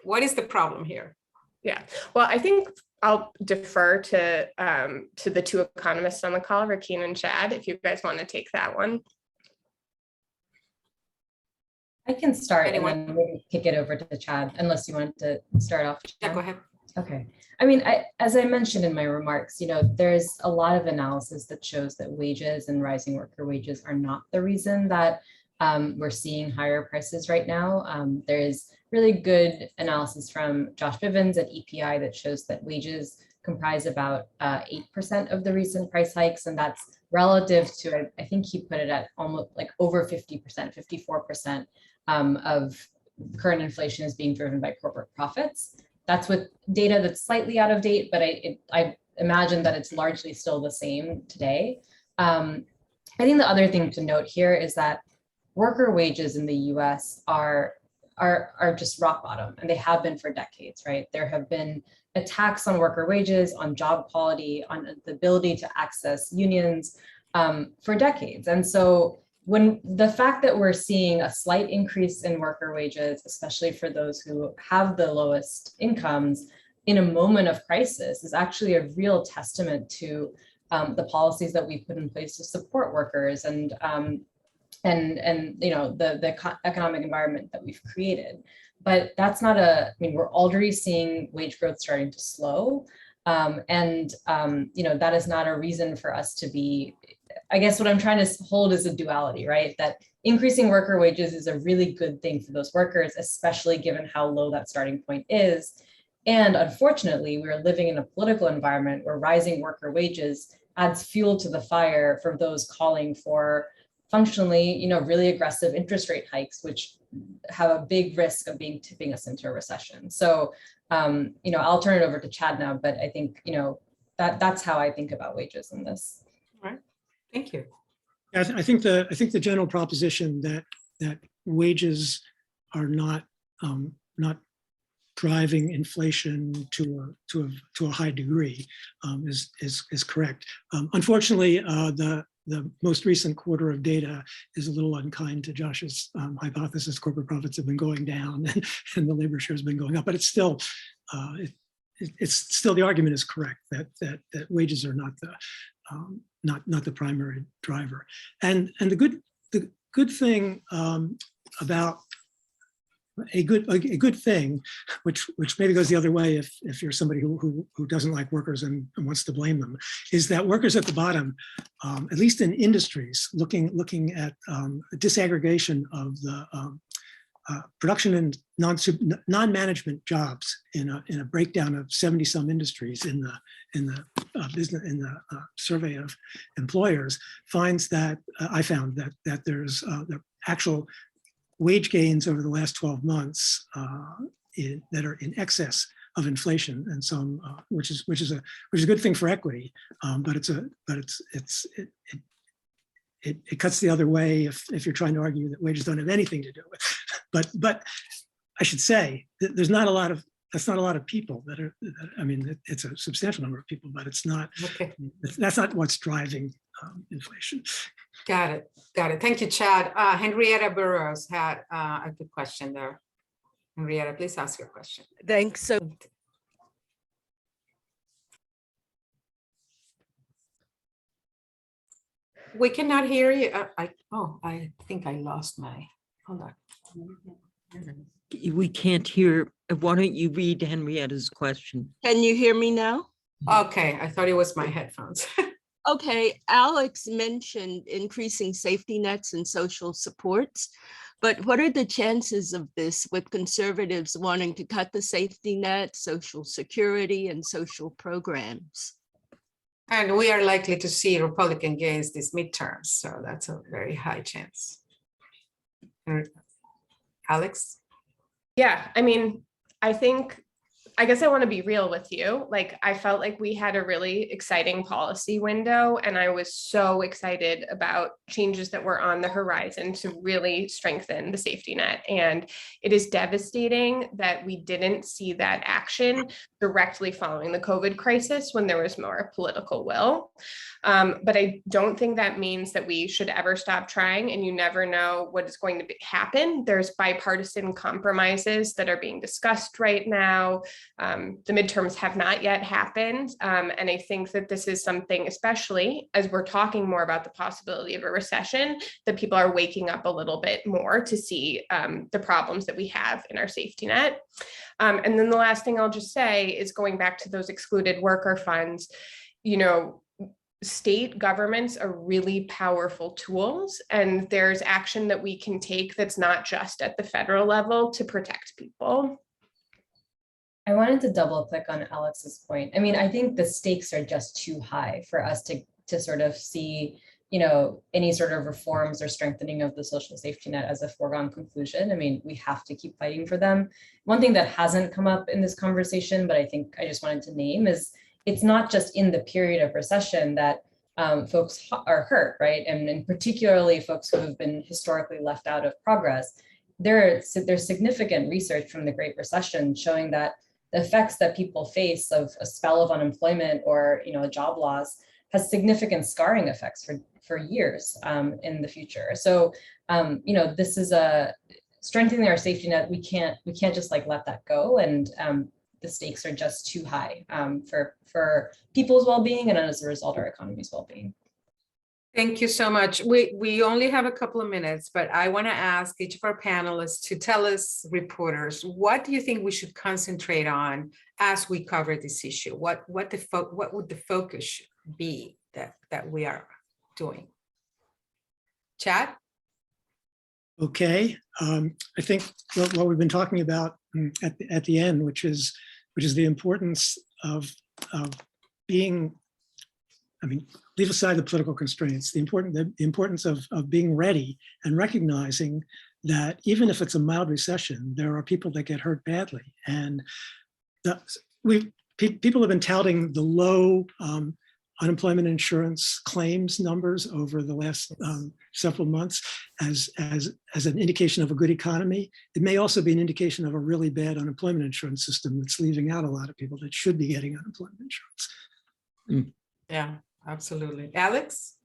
what is the problem here? Yeah, well, I think I'll defer to the two economists on the call, Rakeen and Chad, if you guys want to take that one. I can start and then maybe kick it over to Chad, unless you want to start off. Chad. Yeah, go ahead. Okay. I mean, as I mentioned in my remarks, there's a lot of analysis that shows that wages and rising worker wages are not the reason that we're seeing higher prices right now. There is really good analysis from Josh Bivens at EPI that shows that wages comprise about 8% of the recent price hikes, and that's relative to, I think he put it at almost over 50%, 54% of current inflation is being driven by corporate profits. That's with data that's slightly out of date, but I imagine that it's largely still the same today. I think the other thing to note here is that worker wages in the US are just rock bottom, and they have been for decades, right? There have been attacks on worker wages, on job quality, on the ability to access unions for decades. And so when the fact that we're seeing a slight increase in worker wages, especially for those who have the lowest incomes in a moment of crisis, is actually a real testament to the policies that we've put in place to support workers and the economic environment that we've created. But that's not we're already seeing wage growth starting to slow. That is not a reason for us to be, I guess what I'm trying to hold is a duality, right? That increasing worker wages is a really good thing for those workers, especially given how low that starting point is. And unfortunately, we're living in a political environment where rising worker wages adds fuel to the fire for those calling for functionally, really aggressive interest rate hikes, which have a big risk of tipping us into a recession. So, I'll turn it over to Chad now, but I think, that's how I think about wages in this. All right, thank you. I think the general proposition that wages are not driving inflation to a high degree is correct. Unfortunately, the most recent quarter of data is a little unkind to Josh's hypothesis. Corporate profits have been going down and the labor share has been going up, but it's still the argument is correct that wages are not the primary driver. And the good thing about a good thing, which maybe goes the other way if you're somebody who doesn't like workers and wants to blame them, is that workers at the bottom, at least in industries, looking at disaggregation of the production and non-management jobs in a breakdown of 70-some industries in the survey of employers, finds that I found that there's the actual wage gains over the last 12 months that are in excess of inflation, and some which is a good thing for equity, but it cuts the other way if you're trying to argue that wages don't have anything to do with it. But I should say that that's not a lot of people that are. I mean, it's a substantial number of people, but it's not. Okay. That's not what's driving inflation. Got it. Got it. Thank you, Chad. Henrietta Burroughs had a good question there. Henrietta, please ask your question. Thanks. So we cannot hear you. I think I lost my, hold on. We can't hear. Why don't you read Henrietta's question? can you hear me now? Okay, I thought it was my headphones. Okay, Alix mentioned increasing safety nets and social supports, but what are the chances of this with conservatives wanting to cut the safety net, social security, and social programs? And we are likely to see Republican gains these midterms, so that's a very high chance. Alix? Yeah, I mean, I guess I want to be real with you. Like, I felt like we had a really exciting policy window, and I was so excited about changes that were on the horizon to really strengthen the safety net. And it is devastating that we didn't see that action directly following the COVID crisis when there was more political will. But I don't think that means that we should ever stop trying, and you never know what is going to happen. There's bipartisan compromises that are being discussed right now. The midterms have not yet happened. And I think that this is something, especially as we're talking more about the possibility of a recession, that people are waking up a little bit more to see the problems that we have in our safety net. And then the last thing I'll just say is going back to those excluded worker funds, you know, state governments are really powerful tools, and there's action that we can take that's not just at the federal level to protect people. I wanted to double click on Alix's point. I mean, I think the stakes are just too high for us to sort of see, you know, any sort of reforms or strengthening of the social safety net as a foregone conclusion. I mean, we have to keep fighting for them. One thing that hasn't come up in this conversation, but I think I just wanted to name, is it's not just in the period of recession that folks are hurt, right? And particularly folks who have been historically left out of progress. There's significant research from the Great Recession showing that the effects that people face of a spell of unemployment or, you know, a job loss has significant scarring effects for years in the future. So, you know, this is a strengthening our safety net. We can't just like let that go, and the stakes are just too high for people's well-being, and as a result, our economy's well-being. Thank you so much. We only have a couple of minutes, but I want to ask each of our panelists to tell us, reporters, what do you think we should concentrate on as we cover this issue? What would the focus be that we are doing? Chad? Okay, I think what we've been talking about at the end, which is the importance of being, I mean, leave aside the political constraints, the importance of being ready and recognizing that even if it's a mild recession, there are people that get hurt badly. And people have been touting the low unemployment insurance claims numbers over the last several months as an indication of a good economy. It may also be an indication of a really bad unemployment insurance system that's leaving out a lot of people that should be getting unemployment insurance. Yeah, absolutely. Alix,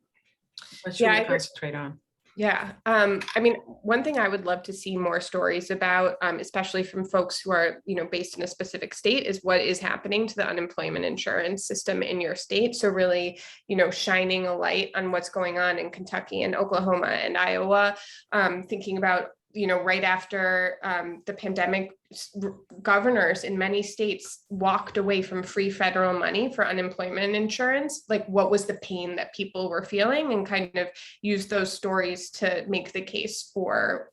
what should we concentrate on? Yeah, I mean, one thing I would love to see more stories about, especially from folks who are, you know, based in a specific state, is what is happening to the unemployment insurance system in your state. So really, you know, shining a light on what's going on in Kentucky and Oklahoma and Iowa, thinking about, you know, right after the pandemic, governors in many states walked away from free federal money for unemployment insurance. Like, what was the pain that people were feeling, and kind of use those stories to make the case for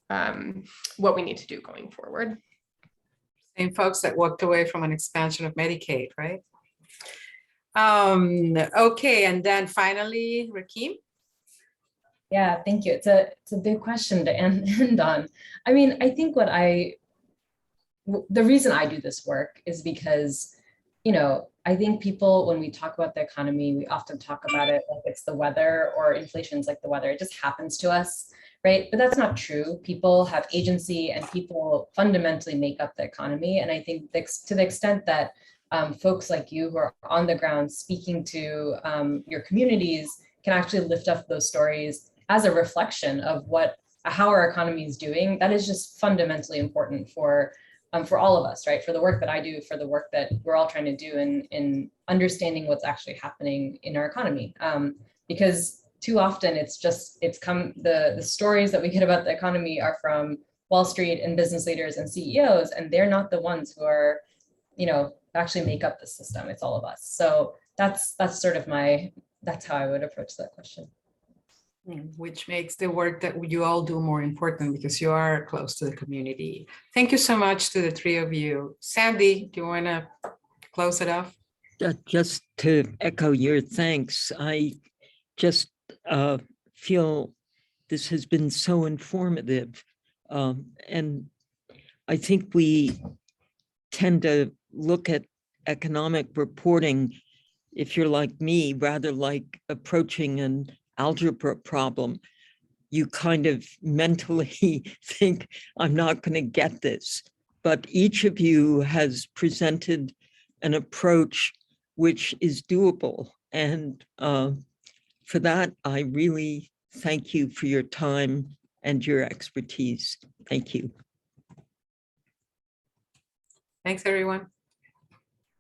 what we need to do going forward. Same folks that walked away from an expansion of Medicaid, right? Okay, and then finally, Rakeen. Yeah, thank you. It's a big question to end on. I mean, I think the reason I do this work is because, you know, I think people, when we talk about the economy, we often talk about it like it's the weather, or inflation's like the weather. It just happens to us, right? But that's not true. People have agency, and people fundamentally make up the economy. And I think to the extent that folks like you who are on the ground speaking to your communities, can actually lift up those stories as a reflection of how our economy is doing, that is just fundamentally important for all of us, right? For the work that I do, for the work that we're all trying to do in understanding what's actually happening in our economy. Because too often the stories that we get about the economy are from Wall Street and business leaders and CEOs, and they're not the ones who are, actually make up the system. It's all of us. So that's sort of that's how I would approach that question. Which makes the work that you all do more important because you are close to the community. Thank you so much to the three of you. Sandy, do you want to close it off? Just to echo your thanks, I just feel this has been so informative. And I think we tend to look at economic reporting, if you're like me, rather like approaching an algebra problem. You kind of mentally think, I'm not going to get this. But each of you has presented an approach which is doable. And for that, I really thank you for your time and your expertise. Thank you. Thanks, everyone.